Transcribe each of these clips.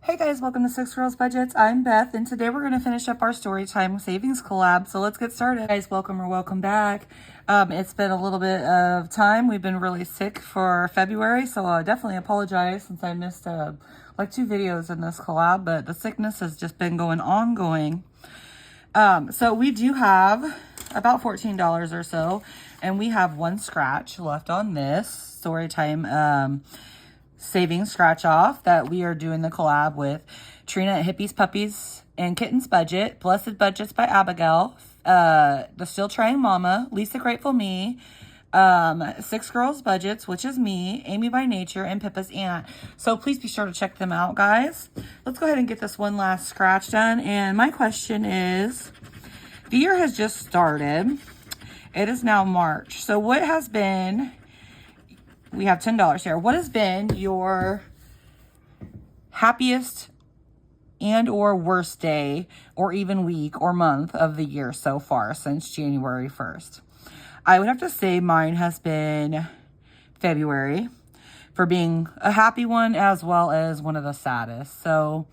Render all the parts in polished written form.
Hey guys, welcome to Six Girls Budgets. I'm Beth, and today we're going to finish up our Storytime Savings collab. So let's get started. Guys, welcome back. It's been a little bit of time. We've been really sick for February, so I definitely apologize since I missed like 2 videos in this collab, but the sickness has just been ongoing. So we do have about $14 or so, and we have 1 scratch left on this Storytime savings scratch off that we are doing the collab with Trina at Hippies, Puppies, and Kittens Budget, Blessed Budgets by Abigail, The Still Trying Mama, Lisa Grateful Me, Six Girls Budgets, which is me, Amy by Nature, and Pippa's Aunt. So please be sure to check them out, guys. Let's go ahead and get this one last scratch done. And my question is, the year has just started. It is now March. So what has been... We have $10 here. What has been your happiest and or worst day or even week or month of the year so far since January 1st? I would have to say mine has been February for being a happy one as well as one of the saddest. So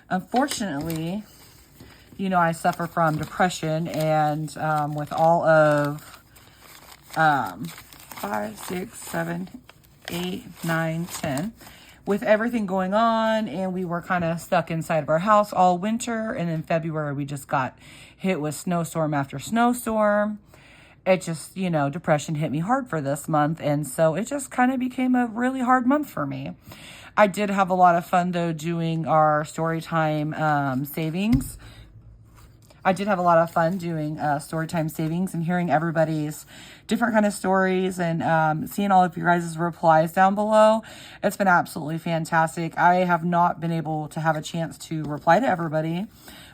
unfortunately, you know, I suffer from depression, and with all of 5, 6, 7, 8, 9, 10. With everything going on, and we were kind of stuck inside of our house all winter, and in February we just got hit with snowstorm after snowstorm. It just, you know, depression hit me hard for this month, and so it just kind of became a really hard month for me. I did have a lot of fun though doing our Storytime savings. I did have a lot of fun doing Storytime savings and hearing everybody's different kind of stories and seeing all of your guys' replies down below. It's been absolutely fantastic. I have not been able to have a chance to reply to everybody,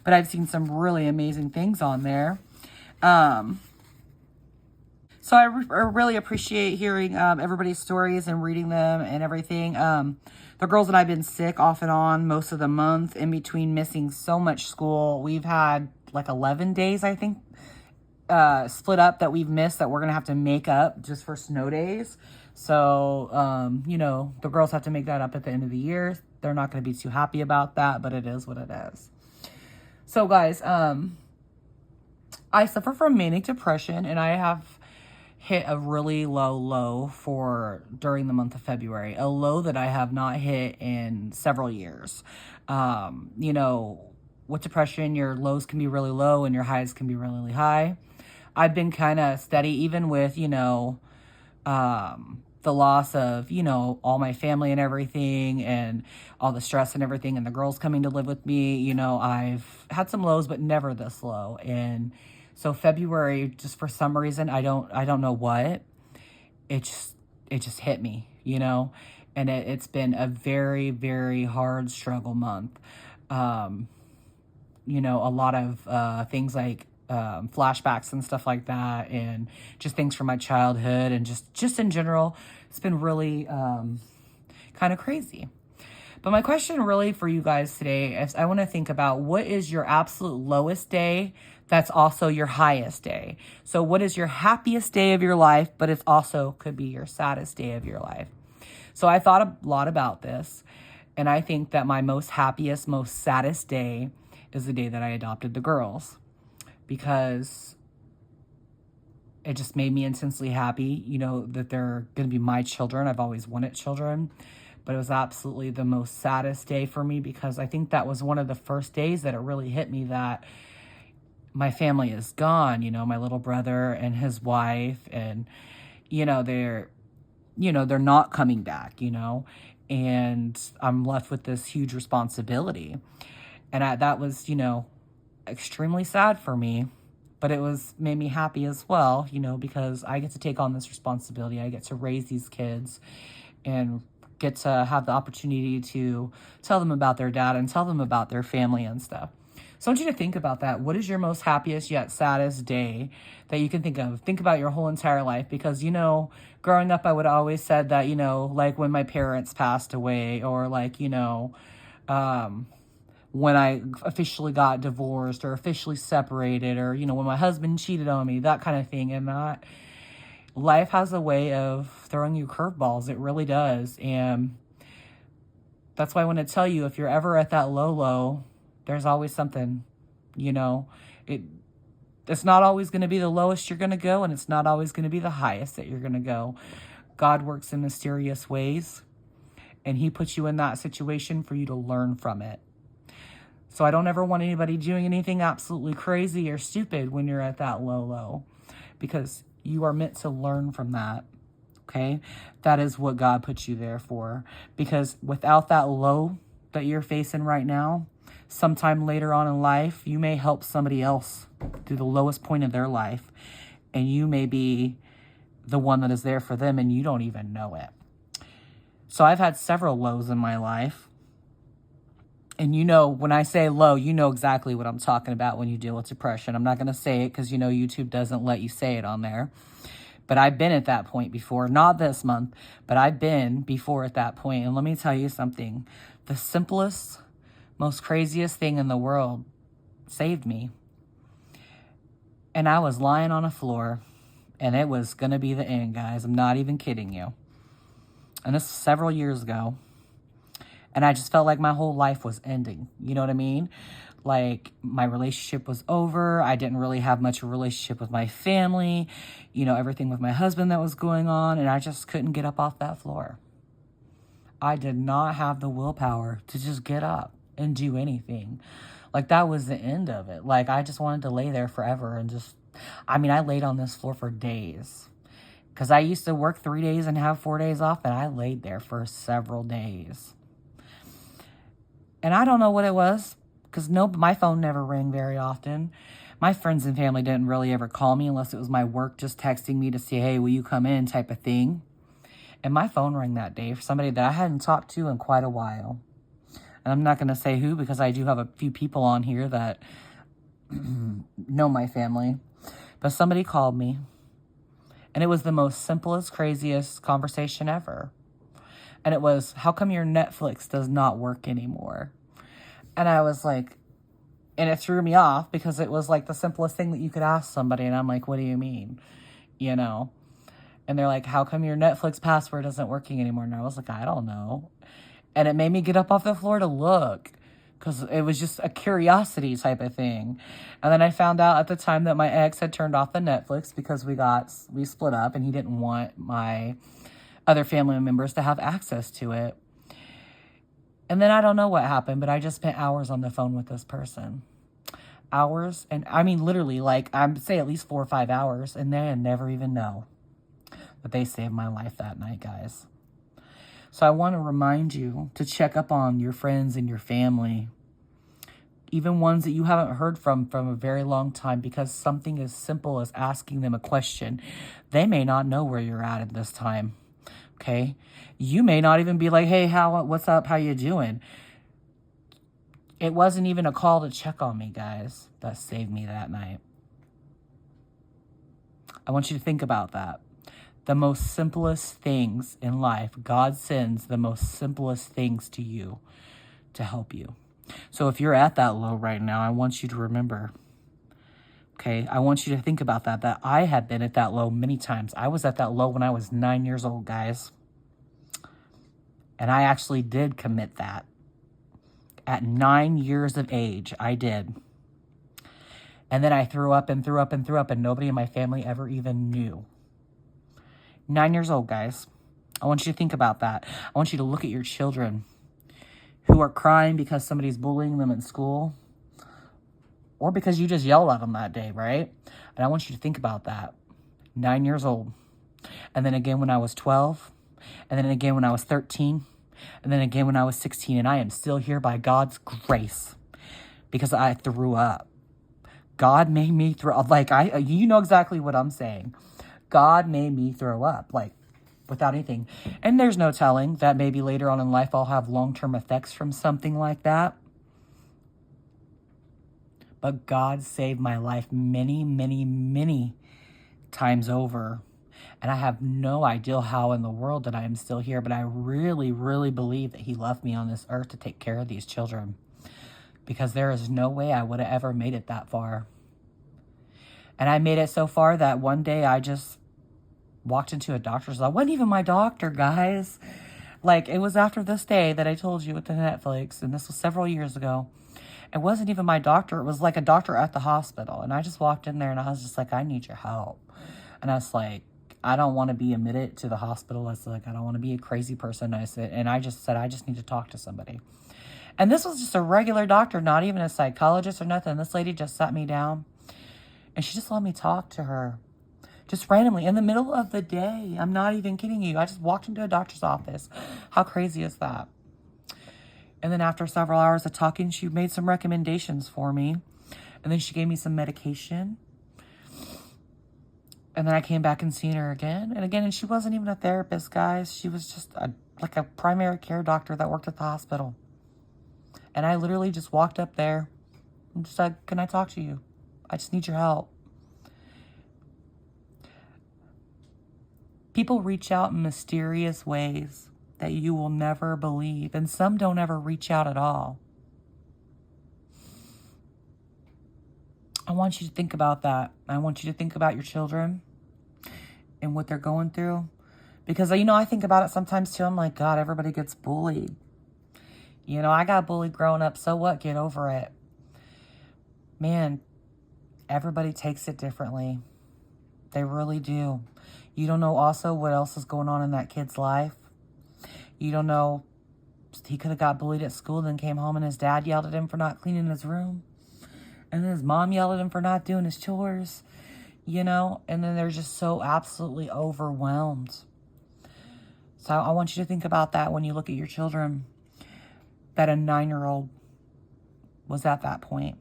but I've seen some really amazing things on there. So I really appreciate hearing everybody's stories and reading them and everything. The girls and I have been sick off and on most of the month in between missing so much school. We've had like 11 days, I think, split up that we've missed that we're going to have to make up just for snow days. So, you know, the girls have to make that up at the end of the year. They're not going to be too happy about that, but it is what it is. So, guys, I suffer from manic depression, and I have hit a really low for during the month of February, a low that I have not hit in several years. You know, with depression, your lows can be really low and your highs can be really high. I've been kind of steady, even with, you know, the loss of, you know, all my family and everything, and all the stress and everything, and the girls coming to live with me. You know, I've had some lows, but never this low. And so February, just for some reason, I don't know what, it just hit me, you know, and it's been a very hard struggle month. You know, a lot of things like flashbacks and stuff like that, and just things from my childhood, and just in general, it's been really kind of crazy. But my question really for you guys today is, I want to think about, what is your absolute lowest day that's also your highest day? So what is your happiest day of your life, but it's also could be your saddest day of your life? So I thought a lot about this, and I think that my most happiest, most saddest day is the day that I adopted the girls, because it just made me intensely happy, you know, that they're going to be my children. I've always wanted children, but it was absolutely the most saddest day for me, because I think that was one of the first days that it really hit me that my family is gone, you know, my little brother and his wife, and, you know, they're not coming back, you know, and I'm left with this huge responsibility. And that was, you know, extremely sad for me, but it made me happy as well, you know, because I get to take on this responsibility. I get to raise these kids and get to have the opportunity to tell them about their dad and tell them about their family and stuff. So I want you to think about that. What is your most happiest yet saddest day that you can think of? Think about your whole entire life, because, you know, growing up, I would always said that, you know, like when my parents passed away, or like, you know, when I officially got divorced or officially separated, or, you know, when my husband cheated on me, that kind of thing. And that life has a way of throwing you curveballs. It really does. And That's why I want to tell you, if you're ever at that low, there's always something, you know. It's not always going to be the lowest you're going to go, and it's not always going to be the highest that you're going to go. God works in mysterious ways, and he puts you in that situation for you to learn from it. So I don't ever want anybody doing anything absolutely crazy or stupid when you're at that low, because you are meant to learn from that. Okay? That is what God puts you there for. Because without that low that you're facing right now, sometime later on in life, you may help somebody else through the lowest point of their life. And you may be the one that is there for them, and you don't even know it. So I've had several lows in my life. And you know, when I say low, you know exactly what I'm talking about when you deal with depression. I'm not going to say it because, you know, YouTube doesn't let you say it on there. But I've been at that point before. Not this month, but I've been before at that point. And let me tell you something. The simplest, most craziest thing in the world saved me. And I was lying on a floor, and it was going to be the end, guys. I'm not even kidding you. And this was several years ago. And I just felt like my whole life was ending. You know what I mean? Like, my relationship was over. I didn't really have much of a relationship with my family. You know, everything with my husband that was going on. And I just couldn't get up off that floor. I did not have the willpower to just get up and do anything. Like, that was the end of it. Like, I just wanted to lay there forever and just... I mean, I laid on this floor for days. Because I used to work 3 days and have 4 days off. And I laid there for several days. And I don't know what it was, because my phone never rang very often. My friends and family didn't really ever call me unless it was my work just texting me to say, hey, will you come in, type of thing. And my phone rang that day for somebody that I hadn't talked to in quite a while. And I'm not going to say who, because I do have a few people on here that know my family. But somebody called me. And it was the most simplest, craziest conversation ever. And it was, how come your Netflix does not work anymore? And I was like, and it threw me off because it was like the simplest thing that you could ask somebody. And I'm like, what do you mean? You know? And they're like, how come your Netflix password isn't working anymore? And I was like, I don't know. And it made me get up off the floor to look, because it was just a curiosity type of thing. And then I found out at the time that my ex had turned off the Netflix because we split up, and he didn't want my other family members to have access to it. And then I don't know what happened, but I just spent hours on the phone with this person. Hours. And I mean, literally, like, I'd say at least 4 or 5 hours. And they never even know that they saved my life that night, guys. So I want to remind you to check up on your friends and your family. Even ones that you haven't heard from a very long time, because something as simple as asking them a question, they may not know where you're at this time. Okay, you may not even be like, hey, what's up? How you doing? It wasn't even a call to check on me, guys. That saved me that night. I want you to think about that. The most simplest things in life, God sends the most simplest things to you to help you. So if you're at that low right now, I want you to remember, okay, I want you to think about that I have been at that low many times. I was at that low when I was 9 years old, guys. And I actually did commit that. At 9 years of age, I did. And then I threw up, and nobody in my family ever even knew. 9 years old, guys. I want you to think about that. I want you to look at your children who are crying because somebody's bullying them in school, or because you just yelled at them that day, right? And I want you to think about that. 9 years old. And then again when I was 12. And then again when I was 13. And then again when I was 16. And I am still here by God's grace, because I threw up. God made me throw up. Like, you know exactly what I'm saying. God made me throw up, like, without anything. And there's no telling that maybe later on in life I'll have long-term effects from something like that. But God saved my life many, many, many times over. And I have no idea how in the world that I am still here. But I really, really believe that he left me on this earth to take care of these children. Because there is no way I would have ever made it that far. And I made it so far that one day I just walked into a doctor's. I wasn't even my doctor, guys. Like, it was after this day that I told you with the Netflix, and this was several years ago. It wasn't even my doctor. It was like a doctor at the hospital. And I just walked in there and I was just like, I need your help. And I was like, I don't want to be admitted to the hospital. I was like, I don't want to be a crazy person. I said, I just need to talk to somebody. And this was just a regular doctor, not even a psychologist or nothing. This lady just sat me down and she just let me talk to her. Just randomly in the middle of the day. I'm not even kidding you. I just walked into a doctor's office. How crazy is that? And then after several hours of talking, she made some recommendations for me. And then she gave me some medication. And then I came back and seen her again. And she wasn't even a therapist, guys. She was just like a primary care doctor that worked at the hospital. And I literally just walked up there and just said, can I talk to you? I just need your help. People reach out in mysterious ways that you will never believe. And some don't ever reach out at all. I want you to think about that. I want you to think about your children and what they're going through. Because, I think about it sometimes too. I'm like, God, everybody gets bullied. I got bullied growing up. So what? Get over it. Man, everybody takes it differently. They really do. You don't know also what else is going on in that kid's life. You don't know, he could have got bullied at school, then came home and his dad yelled at him for not cleaning his room. And then his mom yelled at him for not doing his chores, and then they're just so absolutely overwhelmed. So I want you to think about that when you look at your children, that a 9-year-old was at that point.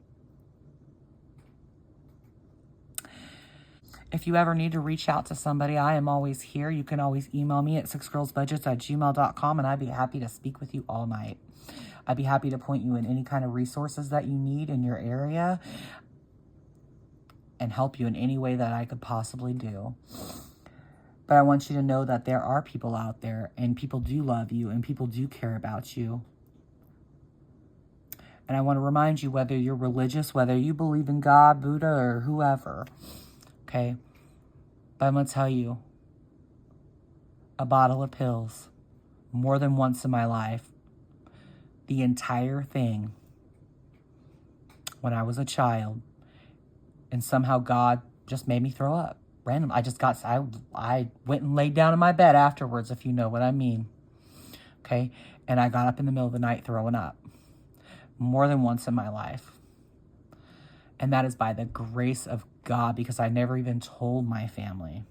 If you ever need to reach out to somebody, I am always here. You can always email me at sixgirlsbudgets@gmail.com, and I'd be happy to speak with you all night. I'd be happy to point you in any kind of resources that you need in your area and help you in any way that I could possibly do. But I want you to know that there are people out there, and people do love you, and people do care about you. And I want to remind you, whether you're religious, whether you believe in God, Buddha, or whoever, okay? But I'm going to tell you, a bottle of pills, more than once in my life, the entire thing, when I was a child, and somehow God just made me throw up. Random. I went and laid down in my bed afterwards, if you know what I mean. Okay? And I got up in the middle of the night throwing up. More than once in my life. And that is by the grace of God, because I never even told my family.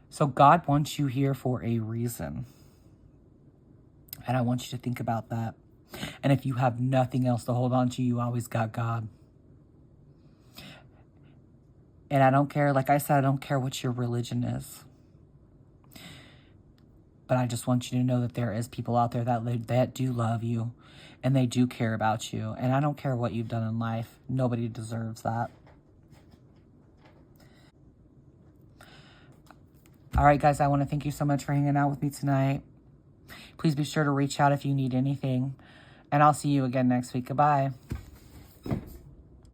So God wants you here for a reason. And I want you to think about that. And if you have nothing else to hold on to, you always got God. And I don't care, like I said, I don't care what your religion is. But I just want you to know that there is people out there that do love you. And they do care about you. And I don't care what you've done in life. Nobody deserves that. All right, guys, I want to thank you so much for hanging out with me tonight. Please be sure to reach out if you need anything. And I'll see you again next week. Goodbye.